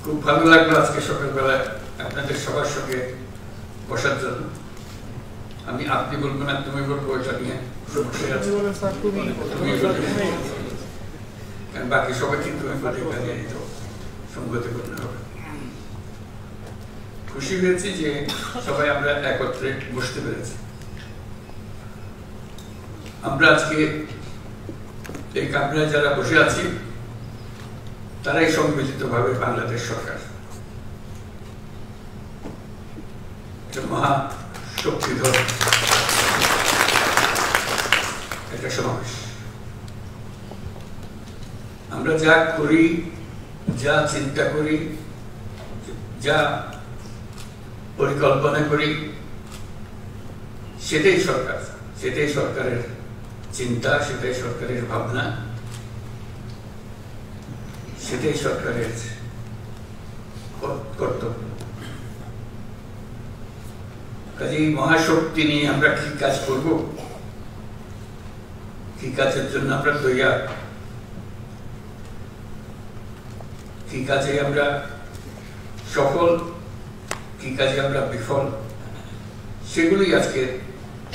খুব ভালো লাগলো আজকে সকালবেলায় আপনাদের সবার সঙ্গে বসার জন্য। আমি আপনি বলবো না তুমি বলবো, এটা নিয়ে বাকি সবাই কিন্তু সংগতি করতে হবে। খুশি হয়েছি যে সবাই আমরা একত্রে বসতে পেরেছি। আমরা আজকে এই কামরায় যারা বসে আছি তারাই সম্মিলিতভাবে বাংলাদেশ সরকার, মহা শক্তিধর একটা সমাবেশ। আমরা যা করি, যা চিন্তা করি, যা পরিকল্পনা করি, সেটাই সরকার, সেটাই সরকারের চিন্তা, সেটাই সরকারের ভাবনা, সেটাই সরকারের কর্তব্য। কাজে মহাশক্তি নিয়ে আমরা কি কাজ করব, কি কাজের জন্য আমরা তৈরি, কি কাজে আমরা সফল, কি কাজে আমরা বিফল, সেগুলোই আজকে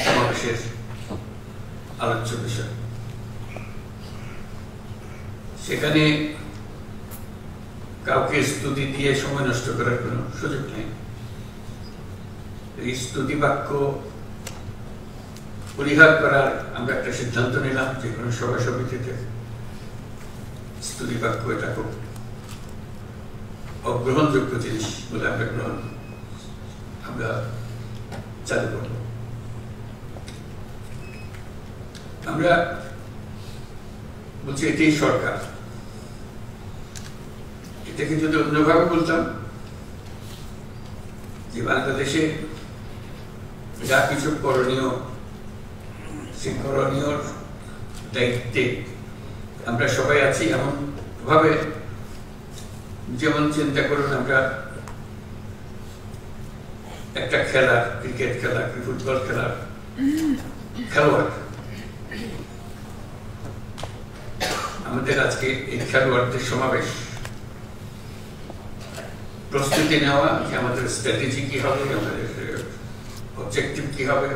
সমাবেশের আলোচ্য বিষয়। সেখানে কাউকে স্তুতি দিয়ে সময় নষ্ট করার কোনো সুযোগ নেই। এই স্তুতি বাক্য পরিহার করার আমরা একটা সিদ্ধান্ত নিলাম যে কোনো সভা সমিতিতে। স্তুতি বাক্য এটা খুব অগ্রহণযোগ্য জিনিস বলে আমরা চালু করব। আমরা বলছি এটাই সরকার। এটাকে যদি অন্যভাবে বলতাম যে বাংলাদেশে যা কিছু করণীয়, সেই করণীয় দায়িত্বে আমরা সবাই আছি। এমন ভাবে যেমন চিন্তা করুন, আমরা একটা খেলা, ক্রিকেট খেলা কি ফুটবল খেলার খেলোয়াড়, আমাদের আজকে এই খেলোয়াড়দের সমাবেশ। প্রস্তুতি নেওয়া যে আমাদের স্ট্র্যাটেজি কি হবে, আমাদের অবজেক্টিভ কি হবে,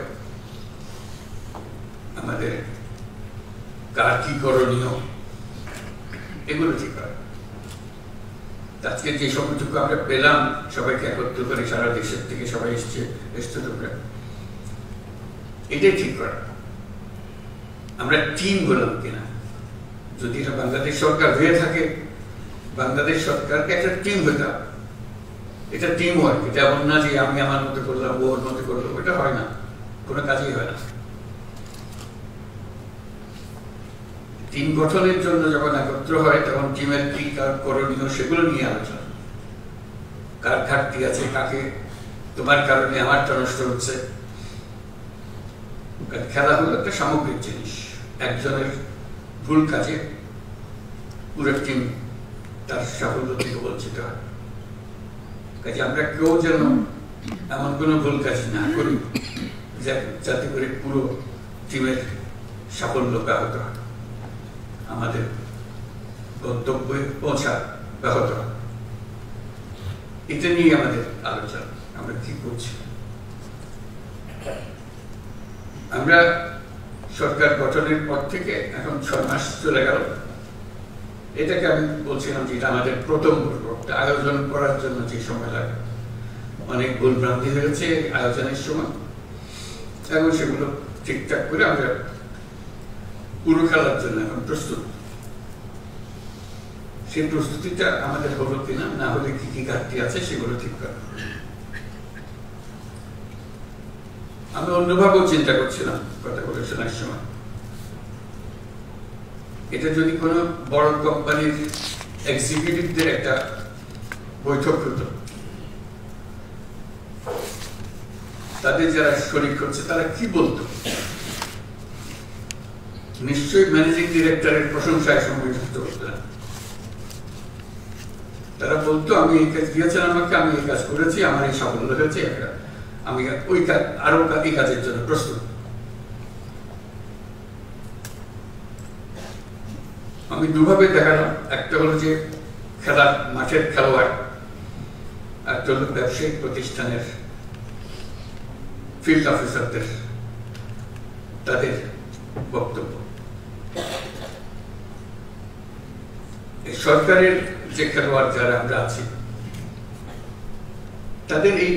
আমাদের কার কি করণীয়, এগুলো ঠিক হয়। আজকে যে সময়টুকু আমরা পেলাম সবাইকে একত্র করে, সারা দেশের থেকে সবাই এসছে তোমরা, এটাই ঠিক করা। আমরা টিম বললাম কিনা, যদি এটা বাংলাদেশ সরকার হয়ে থাকে, বাংলাদেশ সরকারকে একটা টিম হতে হবে। এটা টিম ওয়ার্ক। এটা এমন না যে আমি আমার মতো করলাম, ওর মতো করলাম, এটা হয় না, কোনো কাজই হয় না। টিম গঠনের জন্য যখন একত্র হয় তখন টিমের কি কার করণীয় সেগুলো নিয়ে আলোচনা, কার ঘাটতি আছে, কাকে তোমার কারণে আমারটা নষ্ট হচ্ছে। খেলা হলো একটা সামগ্রিক জিনিস। একজনের ভুল কাজে পুরো টিম তার সাফল্য থেকে বঞ্চিত হয়। কাজে আমরা কেউ যেন এমন কোনো ভুল কাজ না করি যাতে করে পুরো টিমের সাফল্য ব্যাহত হয়, আমাদের গন্তব্যে পৌঁছা ব্যাহত হয়। এটা নিয়ে আমাদের আলোচনা, আমরা কি করছি। আমরা সরকার গঠনের পর থেকে এখন 6 মাস চলে গেল। এটাকে আমি বলছিলাম যে এটা আমাদের প্রথম পর্ব। আয়োজন করার জন্য যে সময় লাগে, অনেক ভুলভ্রান্তি হয়েছে আয়োজনের সময়, এখন সেগুলো ঠিকঠাক করে আমরা পুরো খেলার জন্য এখন প্রস্তুত। সেই প্রস্তুতিটা আমাদের হলো কিনা, না হলে কি কি ঘাটতি আছে সেগুলো ঠিক করা। আমি অন্যভাবেও চিন্তা করছিলাম কথা বলে শোনার সময়, এটা যদি কোনো বড় কোম্পানির এক্সিকিউটিভদের একটা বৈঠক হতো, তাদের যারা শরীক করছে তারা কি বলতো, নিশ্চয়ই ম্যানেজিং ডিরেক্টরের প্রশংসায় সংযুক্ত হতো না। তারা বলতো আমি এই কাজ দিয়েছেন আমাকে, আমি এই কাজ করেছি, আমার এই সাফল্য হয়েছে, আমি ওই কাজ আরো এই কাজের জন্য প্রস্তুত। আমি দুভাবে দেখালাম। একটা হলো যে খেলার মাঠের খেলোয়াড় একটা হলো ব্যবসায়িক প্রতিষ্ঠানের ফিল্ড অফিসারদের তাদের বক্তব্য। সরকারের যে খেলোয়াড় যারা আমরা আছি তাদের এই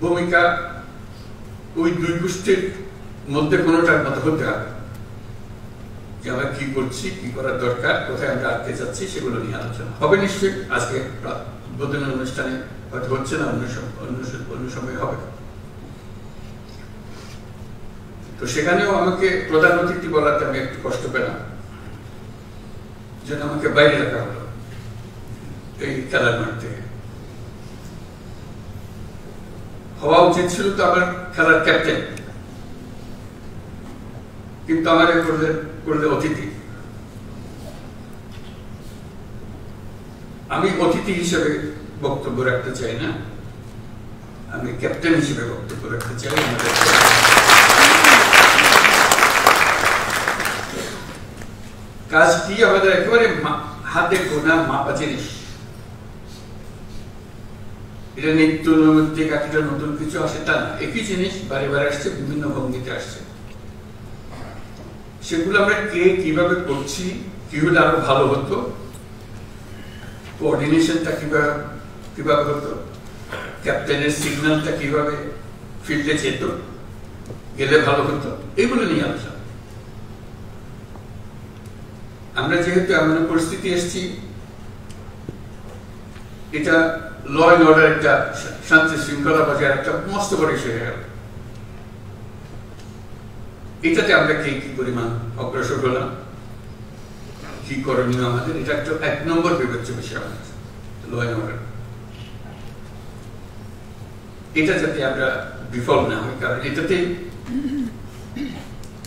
ভূমিকা ওই দুই গোষ্ঠীর মধ্যে কোনোটার মতো হতে হবে, যে আমরা কি করছি, কি করার দরকার, কোথায় আমরা আটকে যাচ্ছি, সেগুলো নিয়ে আলোচনা হবে। নিশ্চয়ই আজকে উদ্বোধনী অনুষ্ঠানে হয়তো হচ্ছে না, অন্য সময় হবে। তো সেখানেও আমাকে প্রধান অতিথি বলাতে আমি একটু কষ্ট পেলাম, যেন আমাকে বাইরে রাখা হলো এই খেলার মাঠ থেকে। হওয়া উচিত ছিল তো আমার খেলার ক্যাপ্টেন, কিন্তু আমার করলে অতিথি। আমি অতিথি হিসেবে বক্তব্য রাখতে চাই না, আমি ক্যাপ্টেন হিসেবে বক্তব্য রাখতে চাই। কাজটি আমাদের একেবারে হাতে গোনা মাপা জিনিস। এটা নিত্য নৈমিত্তিক একটা নতুন কিছু আসে তা না, একই জিনিস বারে বারে আসছে, বিভিন্ন ভঙ্গিতে আসছে। সেগুলো আমরা কে কিভাবে করছি, কি হলে আরো ভালো হতো, কোঅর্ডিনেশনটা কিভাবে হতো, ক্যাপ্টেনের সিগন্যালটা কিভাবে ফিল্ডে যেত, গেলে ভালো হতো, এগুলো নিয়ে আলোচনা। আমরা যেহেতু এমন পরিস্থিতি এসেছি, এটা ল অ্যান্ড অর্ডার, একটা শান্তি শৃঙ্খলা বজায় একটা মস্ত বড় ইস্যু হয়ে গেল। এটাতে আমরা কি পরিমাণ অগ্রসর হলাম, কি করণীয় আমাদের, এটা একটা 1 নম্বর বিবেচ্য বিষয় আমাদের ল অ্যান্ড অর্ডার। এটা যাতে আমরা বিফল না হই, কারণ এটাতে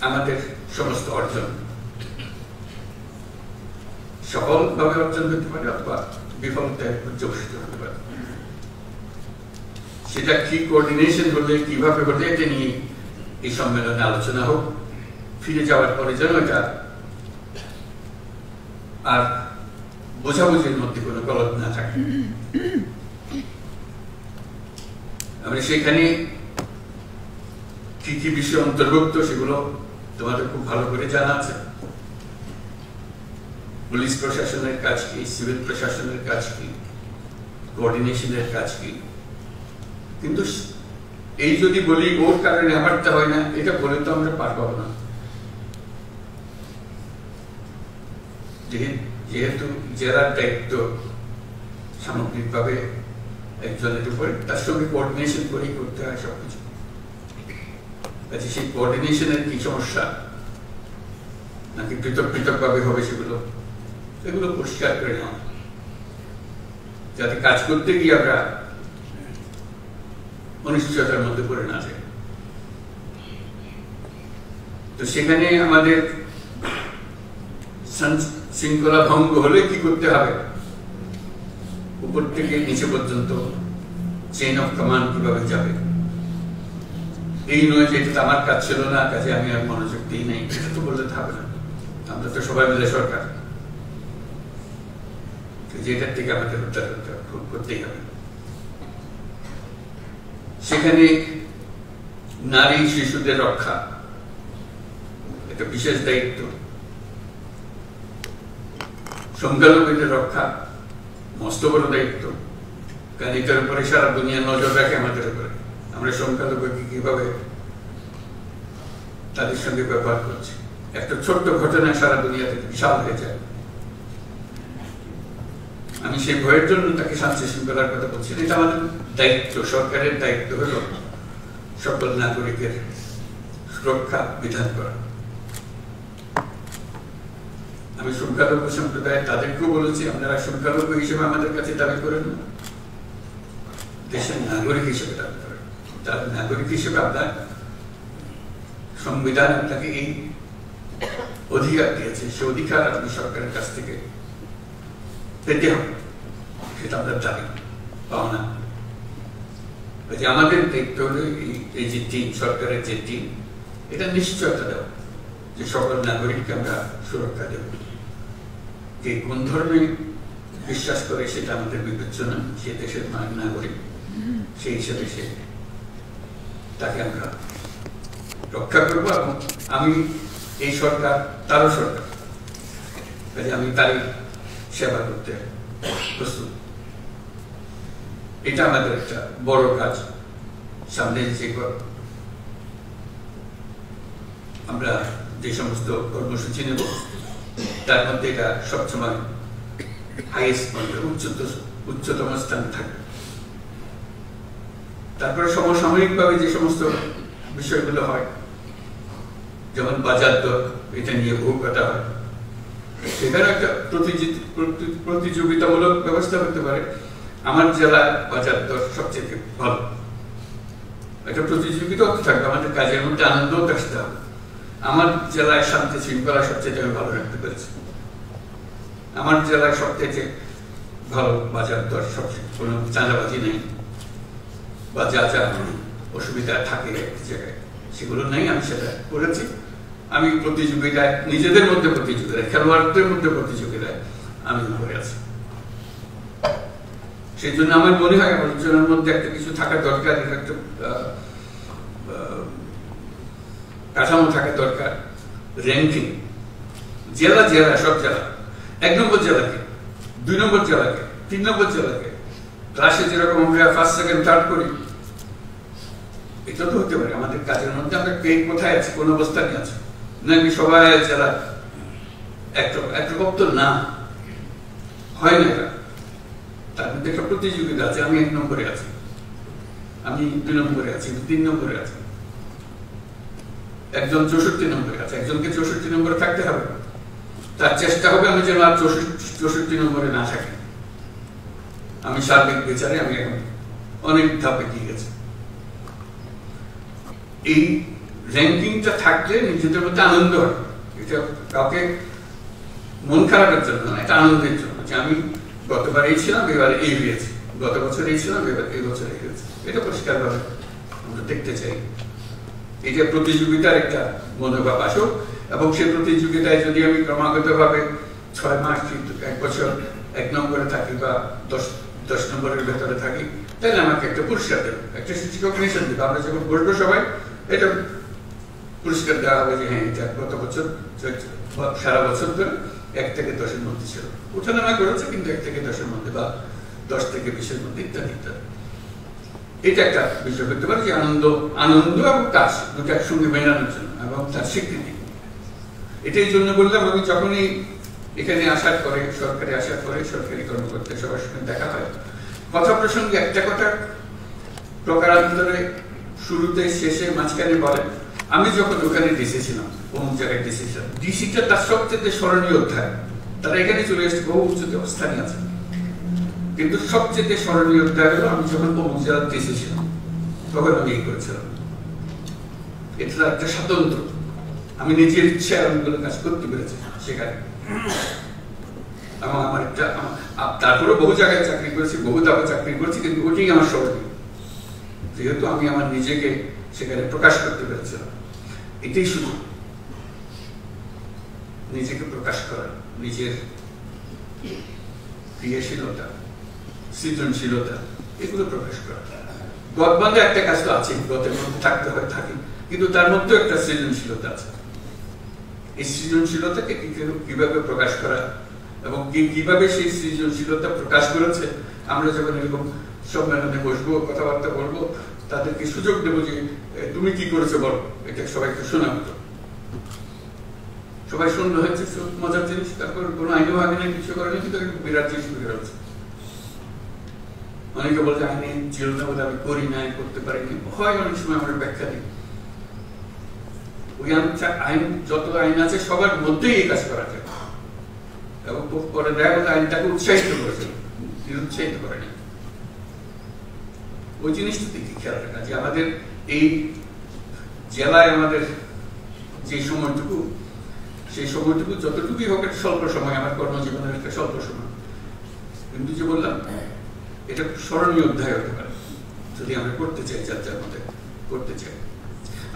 আমাদের সমস্ত অর্জন সফলভাবে অর্জন করতে পারে অথবা বিফলতায় পর্যবসিত হতে পারে। সেটা কি কোঅর্ডিনেশন হলে, কিভাবে হলে, এটা নিয়ে এই সম্মেলনে আলোচনা হোক। ফিরে যাওয়ার পরে যেন এটা আর বোঝাবুঝির মধ্যে কোনো গলদ না থাকে। আমরা সেখানে কি কি বিষয় অন্তর্ভুক্ত সেগুলো তোমাদের খুব ভালো করে জানা আছে। পুলিশ প্রশাসনের কাজ কি, সিভিল প্রশাসনের কাজ কি, কোঅর্ডিনেশনের কাজ কি। কিন্তু এই যদি বলি ওর কারণে আমারটা হয় না, এটা বলে তো আমরা পারবো না। যেহেতু জেলার দায়িত্ব সামগ্রিকভাবে একজনের উপরে, তার সঙ্গে কোঅর্ডিনেশন করেই করতে হয় সবকিছু। আচ্ছা, সেই কোঅর্ডিনেশনের কি সমস্যা, নাকি পৃথক পৃথক ভাবে হবে, এগুলো পরিষ্কার করে নেওয়া, যাতে কাজ করতে গিয়ে আমরা অনিশ্চয়তার মধ্যে পড়ে না যায়। তো সেখানে আমাদের শৃঙ্খলা ভঙ্গ হলে কি করতে হবে, উপর থেকে নিচে পর্যন্ত চেইন অফ কমান্ড কিভাবে যাবে। এই নয় যে এটা আমার কাজ ছিল না, কাজে আমি আর মনোযোগ দিই নাই, এটা তো বলতে হবে না। আমরা তো সবাই মিলে সরকার, যেটার থেকে আমাদের উদ্ধার করতেই হবে। সেখানে নারী শিশুদের রক্ষা একটা বিশেষ দায়িত্ব, সংখ্যালঘুদের রক্ষা মস্ত বড় দায়িত্ব, কারণ এটার উপরে সারা দুনিয়া নজর রাখে আমাদের উপরে। আমরা সংখ্যালঘুকে কিভাবে তাদের সঙ্গে ব্যবহার করছি, একটা ছোট্ট ঘটনা সারা দুনিয়াতে বিশাল হয়ে যায়। আমি সেই ভয়ের জন্য তাকে শান্তি শৃঙ্খলার কথা বলছি। এটা আমাদের দায়িত্ব, সরকারের দায়িত্ব হলো সকল নাগরিকের সুরক্ষা বিধান করা। আমি সংখ্যালঘু সম্প্রদায় তাদেরকেও বলেছি, আপনারা সংখ্যালঘু হিসেবে আমাদের কাছে দাবি করেন না, দেশের নাগরিক হিসেবে দাবি করেন। তার নাগরিক হিসেবে আপনার সংবিধান আপনাকে এই অধিকার দিয়েছে, সে অধিকার আপনি সরকারের কাছ থেকে পেতে হবে, সেটা আপনার দাবি পাওনা। আমাদের দায়িত্ব হলো এই যে টিম, সরকারের যে টিম, এটা নিশ্চয়তা দেওয়া যে সকল নাগরিককে আমরা সুরক্ষা দেব। কে কোন ধর্মে বিশ্বাস করে সেটা আমাদের বিবেচনা, সে দেশের নাগরিক। সেই হিসেবে তাকে আমরা রক্ষা করবো এবং আমি এই সরকার তারও সরকার, কাজে আমি তারই সেবা করতে প্রস্তুত। এটা আমাদের একটা বড় কাজ। সামনে যে আমরা যে সমস্ত কর্মসূচি নেব তার মধ্যে এটা সবসময় হাইয়েস্ট উচ্চতম স্থান থাকবে। তারপরে সমসাময়িকভাবে যে সমস্ত বিষয়গুলো হয়, যেমন বাজার দর, এটা নিয়ে বহু কথা হয়, সেখানে একটা প্রতিযোগিতামূলক ব্যবস্থা হতে পারে। আমার জেলার বাজার দর সবচেয়ে ভালো, একটা প্রতিযোগিতা থাকবে, আমাদের কাজের মধ্যে আনন্দ আসতে হবে। আমার জেলায় শান্তি শৃঙ্খলা সবচেয়ে আমি ভালো রাখতে পেরেছি, আমার জেলায় সবচেয়ে ভালো বাজার দর, সবচেয়ে কোনো চাঁদাবাজি নেই বা যা যা অসুবিধা থাকে এক জায়গায় সেগুলো নেই, আমি সেটা করেছি। আমি প্রতিযোগিতায়, নিজেদের মধ্যে প্রতিযোগিতায়, খেলোয়াড়দের মধ্যে প্রতিযোগিতায় আমি করে আছি। সেই জন্য আমার মনে হয় আলোচনার মধ্যে একটা কিছু থাকা দরকার, একটা কাঠামো থাকা দরকার। র্যাঙ্কিং, জেলা জেলা, সব জেলা, 1 নম্বর জেলাকে, 2 নম্বর জেলাকে, 3 নম্বর জেলাকে, ক্লাসে যেরকম আমরা ফার্স্ট সেকেন্ড থার্ড করি, এটা তো হতে পারে আমাদের কাজের মধ্যে। আমরা কে কোথায় আছে, কোন অবস্থানে আছে, নাকি সবাই জেলা একরকম তো না, হয় না। এটা তার মধ্যে একটা প্রতিযোগিতা আছে। আমি 1 নম্বরে আছি, আমি 2 নম্বরে আছি, 3 নম্বরে আছি, একজন 64 নম্বরে আছে, একজনকে 64 নম্বরে থাকতে হবে। তার চেষ্টা হবে আমি যেন আর 64 নম্বরে না থাকি। আমি সার্বিক বিচারে আমি এখন অনেক ধাপে দিয়ে গেছি। এই র্যাঙ্কিংটা থাকলে নিজেদের মধ্যে আনন্দ হয়। এটা কাউকে মন খারাপের জন্য না, এটা আনন্দের জন্য, যে আমি গতবার এই ছিলাম, এবার এই হয়েছে, গত বছর এই ছিলাম, এবার এই বছর এই হয়েছে। এটা পরিষ্কারভাবে আমরা দেখতে চাই। এটা প্রতিযোগিতার একটা মনোভাব আসুক, এবং সেই প্রতিযোগিতায় যদি আমি ক্রমাগতভাবে 6 মাস, 1 বছর 1 নম্বরে থাকি বা 10 নম্বরের ভেতরে থাকি, তাহলে আমাকে একটা পুরস্কার দেবে, একটা রিকগনিশন দেবে। আমরা যখন বলবো সবাই, এটা পুরস্কার দেওয়া হবে যে হ্যাঁ, এটা গত বছর সারা বছর ধরে 1 থেকে 10-এর মধ্যে ছিল, ওঠানামা করেছে, কিন্তু 1 থেকে 10-এর মধ্যে বা 10 থেকে 20-এর মধ্যে, ইত্যাদি ইত্যাদি। এটা একটা বিষয় করতে পারে যে আনন্দ এবং কাজ দুটো একসঙ্গে মেলানোর জন্য, এবং তার স্বীকৃতি। এটাই জন্য বললাম, আমি যখনই এখানে আসার পরে, সরকারে আসার পরে, সরকারি কর্মকর্তা সবার সঙ্গে দেখা হয়, কথা প্রসঙ্গে একটা কথা প্রকারান্তরে শুরুতে, শেষে, মাঝখানে বলেন, আমি যখন ওখানে ডিসি ছিলাম, অমুক জায়গায় ডিসি ছিলাম, ডিসিটা তার সবচেয়ে স্মরণীয় অধ্যায়। তারা এখানে চলে এসেছে, বহু উচ্চতে অবস্থানে আছে, কিন্তু সবচেয়ে স্মরণীয় অধ্যায় হলো আমি যখন অমুক জেলার ডিসি ছিলাম, তখন আমি এই করেছিলাম। এটা একটা স্বাতন্ত্র, আমি নিজের ইচ্ছায় অনেকগুলো কাজ করতে পেরেছি সেখানে। এবং আমার একটা, তারপরে বহু জায়গায় চাকরি করেছি, বহু ধাপে চাকরি করেছি, কিন্তু ওটাই আমার স্মরণীয়, যেহেতু আমি আমার নিজেকে সেখানে প্রকাশ করতে পেরেছিলাম। এটাই শুধু নিজেকে প্রকাশ করা, নিজের ক্রিয়াশীলতা, সৃজনশীলতা, এগুলো প্রকাশ করা। গদবান্ধে একটা কাজ তো আছে, গতের মধ্যে থাকতে হয়, থাকি, কিন্তু তার মধ্যেও একটা সৃজনশীলতা আছে। এই সৃজনশীলতাকে কিভাবে প্রকাশ করা, এবং কিভাবে সেই সৃজনশীলতা প্রকাশ করেছে, আমরা যখন এরকম সম্মেলনে বসবো, কথাবার্তা বলবো, তাদেরকে সুযোগ দেবো যে তুমি কি করেছো বলো, এটা সবাইকে শোনাবো। সবাই শুনলো, হয়েছে মজার জিনিস। তারপর কোনো আইনও আগে নেই, কিছু করেনি, কিন্তু বিরাট জিনিস বের হচ্ছে। অনেকে বলছে আইনে ছিল না বলে আমি করি নাই, করতে পারিনি, হয় অনেক সময় আমরা ব্যাখ্যা দিই। ওই আইন, যত আইন আছে সবার মধ্যেই এই কাজ করা যায়, এবং পরে দেখা গেল আইনটাকে উৎসাহিত করেছে, নিরুৎসাহিত করেনি। ওই জিনিসটা দেখি খেয়াল রাখা, যে আমাদের এই জেলায় আমাদের যে সময়টুকু, সেই সময়টুকু যতটুকুই হোক একটা স্বল্প সময়, আমার কর্মজীবনের একটা স্বল্প সময়, কিন্তু যে বললাম এটা স্মরণীয় অধ্যায় হতে পারে যদি আমরা করতে চাই, যার যার মধ্যে করতে চাই।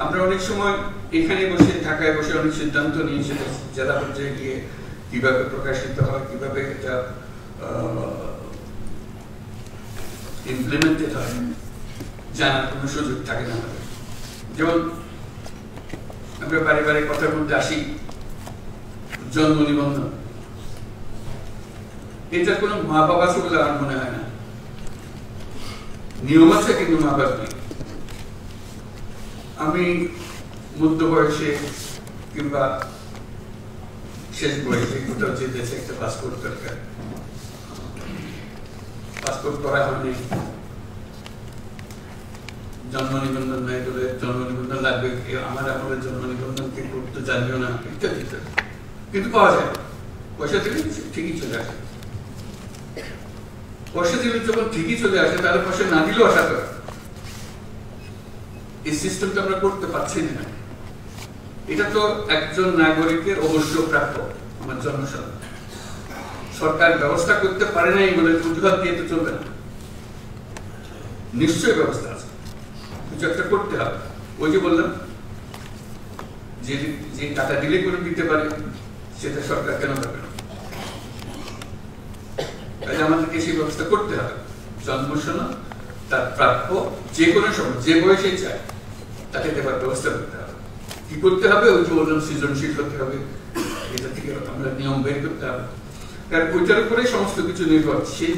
আমরা অনেক সময় এখানে বসে, ঢাকায় বসে অনেক সিদ্ধান্ত নিয়ে, সেটা জেলা পর্যায়ে গিয়ে কিভাবে প্রকাশিত হয়, কিভাবে এটা ইমপ্লিমেন্টেড হয় জানার কোনো সুযোগ থাকে না আমাদের। যেমন আমরা বারে বারে কথার মধ্যে আসি জন্ম নিবন্ধন, এটার কোনো মা বাবা আছে বলে আমার মনে হয় না। নিয়ম আছে কিন্তু মা বাবা নেই। আমি মধ্য বয়সে কিংবা শেষ বয়সে কোথাও যেতে একটা পাসপোর্ট দরকার, পাসপোর্ট করা হয়নি, জন্ম নিবন্ধন নাই বলে জন্ম নিবন্ধন লাগবে, আমার আমাদের জন্ম নিবন্ধন কে করতে জানিও না, ইত্যাদি ইত্যাদি। কিন্তু পাওয়া যায়, পয়সা দিলে ঠিকই চলে আসে। পয়সা দিলে যখন ঠিকই চলে আসে তাহলে পয়সা না দিলেও আশা করে। এই সিস্টেমটা আমরা করতে পারছি না। এটা তো একজন নাগরিকের অবশ্য প্রাপ্য, আমার জন্মসনদ। সরকার ব্যবস্থা করতে পারে নাই বলে অজুহাত দিয়ে তো চলবে না, নিশ্চয়ই ব্যবস্থা আছে, কিছু একটা করতে হবে। ওই যে বললাম যে টাকা দিলে করে দিতে পারে সেটা সরকার কেন পারবে না? তাহলে আমাদেরকে সেই ব্যবস্থা করতে হবে। জন্মসনদ তার প্রাপ্য যে কোনো সময় যে বয়সে চায় তাকে দেওয়ার ব্যবস্থা করতে হবে। কি করতে হবে? ওই যে বললাম সৃজনশীল হতে হবে, এটা থেকে আমরা নিয়ম বের করতে হবে, কারণ ওইটার উপরে সমস্ত কিছু নির্ভর। সেই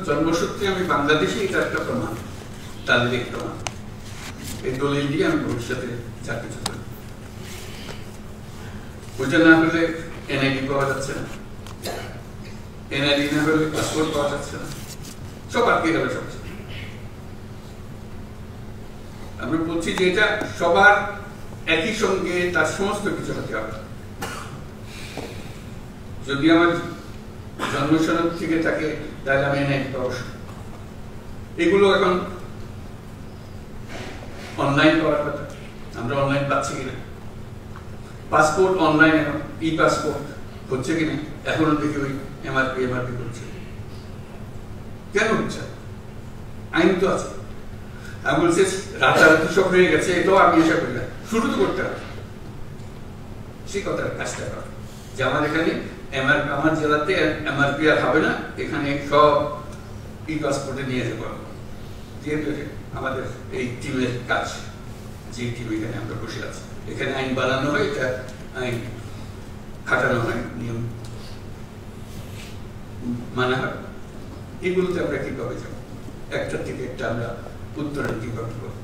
জন্মসূত্রে আমি বাংলাদেশে এটা একটা প্রমাণ, তাদের প্রমাণ। এই দলিল দিয়ে আমি ভবিষ্যতে যা কিছু করি। ওইটা না হলে এনআইডি পাওয়া যাচ্ছে না, এনআইডি না হলে পাসপোর্ট পাওয়া যাচ্ছে না, সব আটকে গেল সব। আমরা বলছি যে এটা সবার একই সঙ্গে তার সমস্ত কিছু হতে হবে। যদি আমার জন্মসনদ থেকে থাকে তাহলে আমি এনআইডি পাবো। এগুলো এখন অনলাইন পাওয়ার কথা, আমরা অনলাইন পাচ্ছি কিনা? পাসপোর্ট অনলাইন, এখন ই পাসপোর্ট হচ্ছে কিনা? এখনো দেখি ওই এমআরপি করছে। কেন হচ্ছে? আইন তো আছে। আমি বলছি রাতারাতি সব হয়ে গেছে, এটাও আমি আশা করি না, শুরু তো করতে হবে সেই কথার কাজটা করা। যে আমার এখানে আমার জেলাতে এমআরপি আর হবে না, এখানে সব ই পাসপোর্টে নিয়ে যেতে পারবো। যেহেতু আমাদের এই টিমের কাজ, যে টিম এখানে আমরা বসে আছি, এখানে আইন বানানো হয়, এটা আইন খাটানো হয়, নিয়ম মানা হয়। এগুলোতে আমরা কিভাবে যাবো? একটা থেকে একটা আমরা উত্তরণ কিভাবে করবো?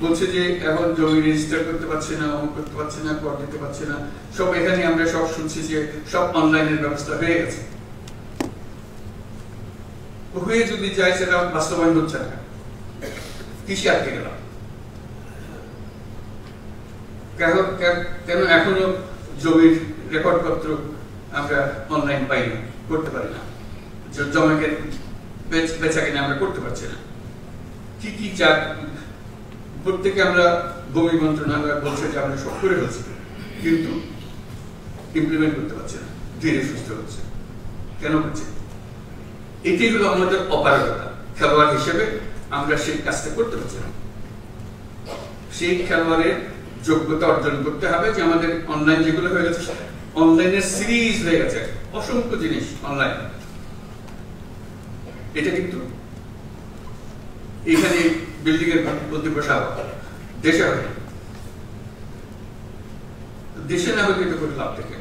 বলছে যে এখন জমি রেজিস্টার করতে পারছে না, অমুক করতে পারছে না, কর দিতে পারছে না, সব এখানে আমরা সব শুনছি যে সব অনলাইনের ব্যবস্থা হয়ে গেছে। হয়ে যদি যায় সেটা বাস্তবায়ন হচ্ছে না, কৃষি আটকে গেলাম কেন? এখনো জমির রেকর্ডপত্র আমরা অনলাইন পাই না, করতে পারি না, জমিকে বেচা কিনা আমরা করতে পারছি না। কি কি চাক প্রত্যেকে আমরা ভূমি মন্ত্রণালয় বলছে যে আমরা সব করে ফেলছি, কিন্তু ইমপ্লিমেন্ট করতে পারছি না, ধীরে সুস্থ হচ্ছে। কেন হচ্ছে? এটাই হলো আমাদের অপারগতা। খেলোয়াড় হিসেবে আমরা সেই কাজটা করতে পারছি না। সেই খেলোয়াড়ের যোগ্যতা অর্জন করতে হবে যে আমাদের অনলাইন যেগুলো হয়ে গেছে, অনলাইনের সিরিজ হয়ে গেছে, অসংখ্য জিনিস অনলাইন। এটা কিন্তু এখানে বিল্ডিং এর প্রতি বসাব, দেশে হয়, দেশে না হলে এটা করে লাভ থেকে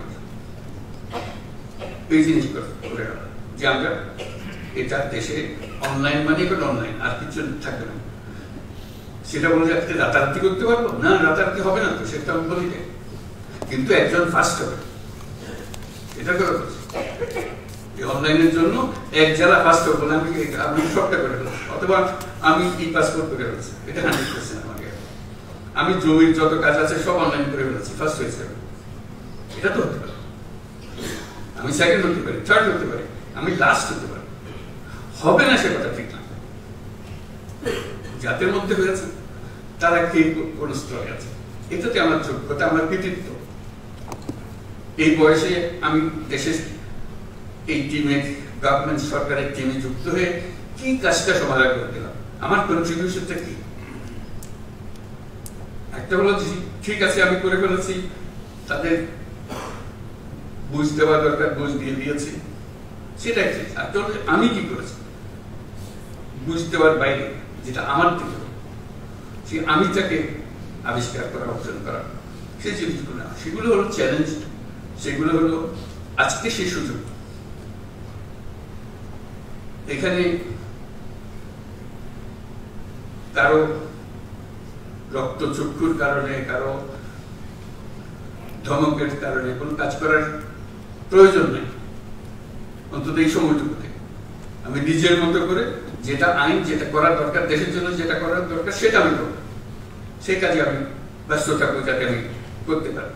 এই জিনিস করে গেল যে আমরা এটা দেশে অনলাইন মানে কোনো অনলাইন, আর কিছু থাকবে না। সেটা বলে রাতারাতি করতে পারবো না, রাতারাতি হবে না তো, সেটা আমি বলি, কিন্তু একজন ফার্স্ট হবে, এটা করে অনলাইনের জন্য এক জেলা ফার্স্ট হবে না, আমি সবটা করে ফেলছি, অথবা আমি ই পাসপোর্ট করে ফেলছি, এটা 100% আমাকে। আমি জমির যত কাজ আছে সব অনলাইন করে ফেলছি, ফার্স্ট হয়েছে। এটা তো হতে পারে, আমি সেকেন্ড হতে পারি, থার্ড হতে পারি, আমি লাস্ট হতে পারি, হবে না সে কথা ঠিক না। যাদের মধ্যে হয়েছে তারা কে কোন স্তরে আছে, এটাতে আমার যোগ্যতা, আমার কৃতিত্ব। এই বয়সে আমি দেশের এই টিমে, গভর্নমেন্ট সরকারের টিমে যুক্ত হয়ে কি কাজটা সমাধান করে দিলাম, আমার কন্ট্রিবিউশনটা কি? একটা হলো ঠিক আছে আমি করে ফেলেছি, তাদের বুঝ দেওয়া দরকার, বুঝ দিয়ে দিয়েছি, সেটাই ঠিক। আর আমি কি করেছি বুঝতে পারার বাইরে, যেটা আমার থেকে সেই আমিটাকে আবিষ্কার করা, অর্জন করা, সেই জিনিসগুলো না, সেগুলো হলো চ্যালেঞ্জ, সেগুলো হলো আজকে সেই সুযোগ। এখানে কারো রক্তচক্ষুর কারণে, কারো ধমকের কারণে কোনো কাজ করার প্রয়োজন নেই, অন্তত এই সময়টুকুতে। আমি নিজের মতো করে যেটা আইন, যেটা করার দরকার, দেশের জন্য যেটা করার দরকার, সেটা আমি করবো। সেই কাজে আমি ব্যস্ত থাকবো, যাতে আমি করতে পারি।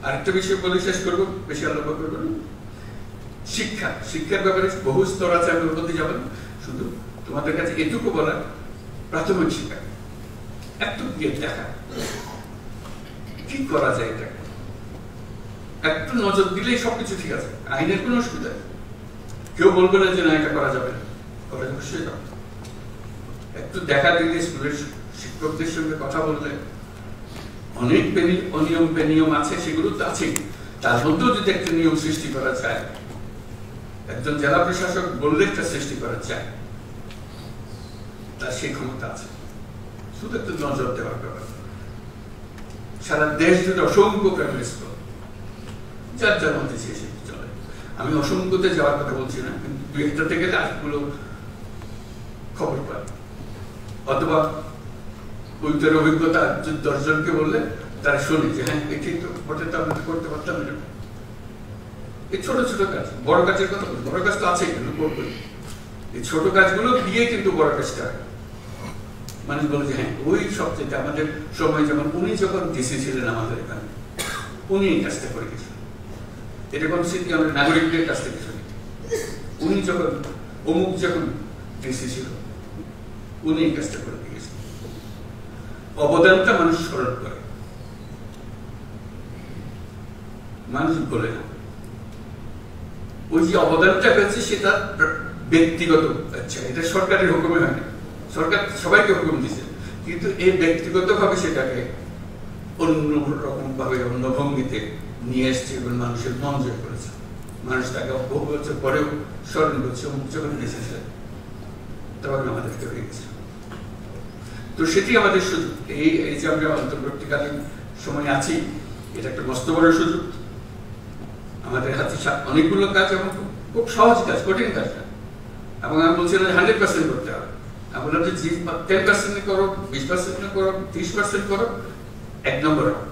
আরেকটা বিষয় বলে শেষ করবো, বেশি আলোচনা করবো না। শিক্ষা, শিক্ষার ব্যাপারে বহু স্তর আছে, আমি ওর মধ্যে যাবো না। শুধু তোমাদের কাছে এটুকু বলা, প্রাথমিক শিক্ষা একটু গিয়ে দেখা কি করা যায়, এটা একটু নজর দিলেই সবকিছু ঠিক আছে, আইনের কোনো অসুবিধা নেই। কেউ বলবে না যে না এটা করা যাবে না, করা যাবে, সেটা একটু দেখা দিলে, স্কুলের শিক্ষকদের সঙ্গে কথা বললে, অনেক অনিয়ম বেনিয়ম আছে, সেগুলো তো আছেই, তার মধ্যেও যদি একটা নিয়ম সৃষ্টি করা যায়, একজন জেলা প্রশাসক বললে একটা সৃষ্টি করা যায়, তার সেই ক্ষমতা আছে। শুধু একটু নজর দেওয়ার ব্যাপার। সারা দেশ জুড়ে অসংখ্য প্রাইমারি স্কুল, যার যার মধ্যে শেষে চলে। আমি অসংখ্যতে যাওয়ার কথা বলছি না, কিন্তু দুই একটাতে গেলে আরেকগুলো খবর পাই, অথবা ওইটার অভিজ্ঞতা 10 জনকে বললে তারা শুনে যে হ্যাঁ ঠিক তো, ওটা তো আমরা করতে পারতাম না। এই ছোট ছোট কাজ, বড় কাজের কথা বলি, বড় কাজ তো আছে, কিন্তু করবো। এই ছোট কাজগুলো দিয়ে কিন্তু বড় কাজটা হয়। মানুষ বলে যে হ্যাঁ ওই সবচেয়ে, আমাদের সময় যেমন উনি যখন ডিসি ছিলেন আমাদের এখানে, উনি এই কাজটা করে গেছিলেন। এটা কোন স্মৃতি আমাদের নাগরিকদের কাছ থেকে শুনি। উনি যখন অমুক যখন ডিসি ছিল, উনি এই কাজটা করে গেছিলেন। অবদানটা মানুষ স্মরণ করে, মানুষ বলে না। ওই যে অবদানটা হয়েছে সেটা ব্যক্তিগত, আচ্ছা এটা সরকারের হুকুমে হয়নি, সরকার সবাইকে হুকুম দিচ্ছে, কিন্তু এই ব্যক্তিগত ভাবে সেটাকে অন্য রকম ভাবে, অন্য ভঙ্গিতে নিয়ে এসছে এবং মানুষের মন জয় করেছে। মানুষ তাকে বহু বছর পরেও স্মরণ করছে, অমুক যখন এসেছে তখন আমাদেরকে হয়ে গেছে। তো সেটি আমাদের সুযোগ। এই যে আমরা অন্তর্বর্তীকালীন সময় আছি, এটা একটা মস্ত বড় সুযোগ। আমাদের হাতে অনেকগুলো কাজ, এবং খুব সহজ কাজ, কঠিন কাজ না। এবং আমি বলছিলাম 100% করতে হবে। আমি বললাম যে 10% করো, 20% করো, 30% করো, 1 নম্বর হও,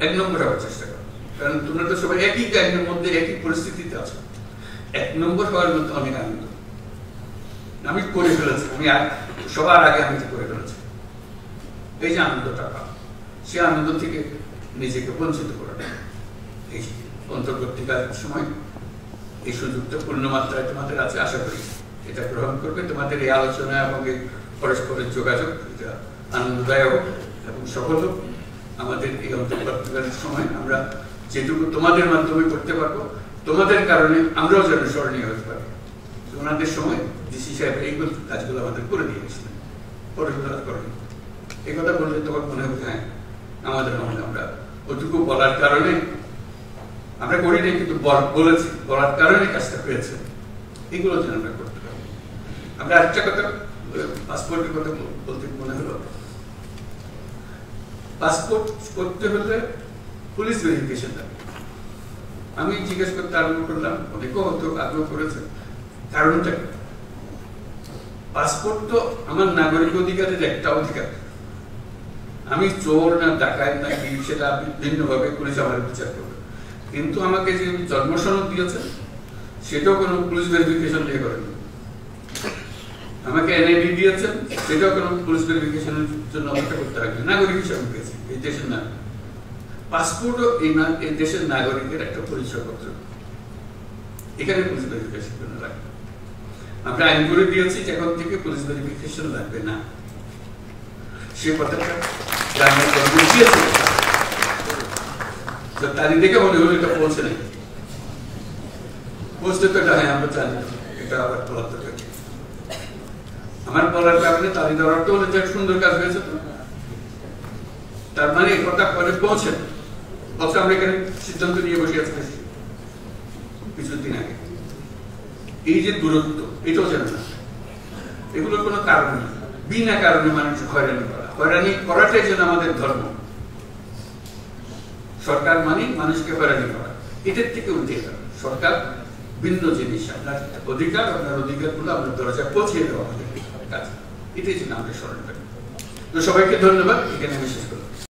1 নম্বর হওয়ার চেষ্টা করো। কারণ তোমরা তো সবাই একই গাড়ির মধ্যে, একই পরিস্থিতিতে আছো। 1 নম্বর হওয়ার মধ্যে অনেক আনন্দ। আমি করে ফেলেছি, আমি সবার আগে আমি করে ফেলেছি। এই যে আনন্দটা পাও, সে আনন্দ থেকে নিজেকে বঞ্চিত করে না। এই অন্তর্বর্তীকালীন সময় এই সুযোগটা পূর্ণ মাত্রায় তোমাদের আছে, আশা করি এটা গ্রহণ করবে। তোমাদের এই আলোচনা এবং এই পরস্পরের যোগাযোগ, এটা আনন্দদায়ক এবং সফল হোক। আমাদের এই অন্তর্বর্তীকালীন সময় আমরা যেটুকু তোমাদের মাধ্যমে করতে পারবো, তোমাদের কারণে আমরাও যেন স্মরণীয় হতে পারি। ওনাদের সময় ডিসি সাহেব এই কাজগুলো আমাদের করে দিয়ে গেছিলেন, পড়াশোনা করেন। এই কথা বললে তোমার মনে হবে হ্যাঁ আমাদের মনে, আমরা ওটুকু বলার কারণে আমরা করি নাই, কিন্তু বলেছি, বলার কারণে কাজটা পেয়েছে। এগুলো যেন আমরা করতে পারি। আমরা আরেকটা কথা, পাসপোর্টের কথা বলতে মনে হলো, পাসপোর্ট করতে হলে পুলিশ ভেরিফিকেশন লাগে। আমি জিজ্ঞেস করতে আরম্ভ করলাম, অনেকেও হয়তো আগ্রহ করেছে, কারণটা পাসপোর্ট তো আমার নাগরিক অধিকারের একটা অধিকার। আমি চোর না ডাকাত না কি, সেটা ভিন্নভাবে পুলিশ আমার বিচার করবে, কিন্তু আমাকে যে জন্ম সনদ দিয়েছে সেটাও কোনো পুলিশ ভেরিফিকেশন দিয়ে করেনি। আমাকে এনআইডি দিয়েছেন, সেটাও কোনো পুলিশ ভেরিফিকেশনের জন্য অপেক্ষা করতে হবে। নাগরিক হিসাবে পেয়েছি, এই দেশের নাগরিক। পাসপোর্টও এই দেশের নাগরিকের একটা পরিচয়পত্র, এখানে পুলিশ ভেরিফিকেশন জন্য লাগবে। আমরা আইন করে দিয়েছি এখন থেকে পুলিশ ভেরিফিকেশন লাগবে না। সে কথাটা তারিখ দেখে মনে হলো এটা পৌঁছে নাই, পৌঁছতে তো এটা হ্যাঁ আমরা জানি, এটা আবার বলার দরকার। আমার বলার কারণে তারিখ দেওয়ার অর্থ হলে যে সুন্দর কাজ হয়েছে, তো তার মানে কথা পরে পৌঁছে, অথচ আমরা এখানে সিদ্ধান্ত নিয়ে বসে আছি কিছুদিন আগে। এই যে দূরত্ব, এটাও যেন না, এগুলোর কোনো কারণ নেই। বিনা কারণে মানুষ হয়রানি করা, হয়রানি করাটাই যেন আমাদের ধর্ম। সরকার মানে মানুষকে হয়রানি করা, এটার থেকে উঠে গেল। সরকার ভিন্ন জিনিস, আপনার অধিকার, আপনার অধিকারগুলো আপনার দরজায় পৌঁছিয়ে দেওয়া আমাদের কাজ, এটাই যেন আমরা স্মরণ করি। তো সবাইকে ধন্যবাদ, এখানে আমি শেষ করলাম।